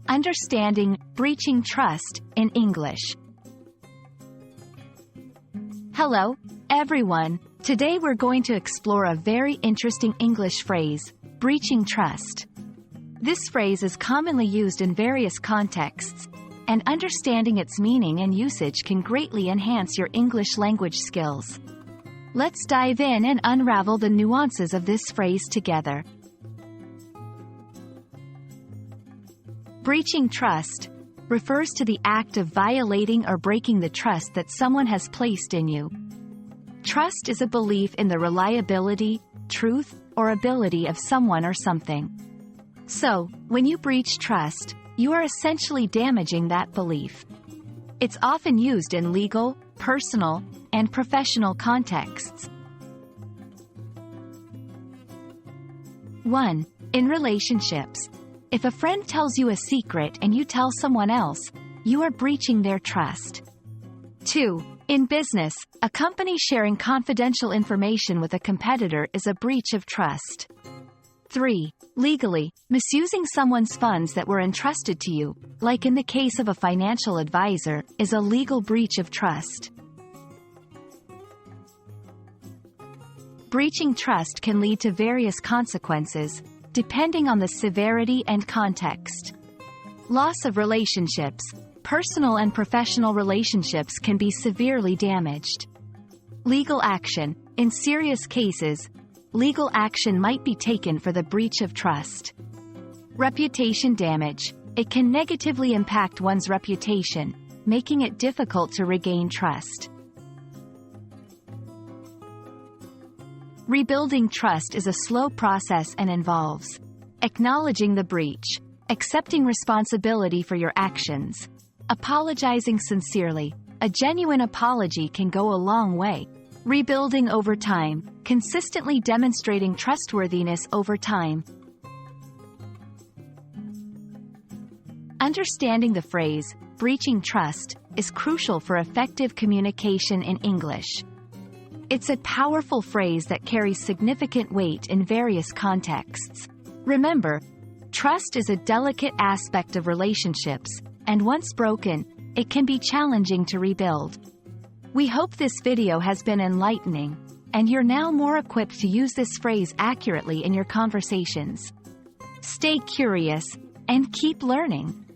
Understanding breaching trust in English. Hello, everyone. Today we're going to explore a very interesting English phrase, breaching trust. This phrase is commonly used in various contexts, and understanding its meaning and usage can greatly enhance your English language skills. Let's dive in and unravel the nuances of this phrase together. Breaching trust refers to the act of violating or breaking the trust that someone has placed in you. Trust is a belief in the reliability, truth, or ability of someone or something. So, when you breach trust, you are essentially damaging that belief. It's often used in legal, personal, and professional contexts. 1. In relationships. If a friend tells you a secret and you tell someone else, you are breaching their trust. 2. In business, a company sharing confidential information with a competitor is a breach of trust. 3. Legally, misusing someone's funds that were entrusted to you, like in the case of a financial advisor, is a legal breach of trust. Breaching trust can lead to various consequences, depending on the severity and context. Loss of relationships. Personal and professional relationships can be severely damaged. Legal action. In serious cases, legal action might be taken for the breach of trust. Reputation damage. It can negatively impact one's reputation, making it difficult to regain trust. Rebuilding trust is a slow process and involves acknowledging the breach, accepting responsibility for your actions, apologizing sincerely. A genuine apology can go a long way. Rebuilding over time, consistently demonstrating trustworthiness over time. Understanding the phrase, breaching trust, is crucial for effective communication in English. It's a powerful phrase that carries significant weight in various contexts. Remember, trust is a delicate aspect of relationships, and once broken, it can be challenging to rebuild. We hope this video has been enlightening, and you're now more equipped to use this phrase accurately in your conversations. Stay curious, and keep learning.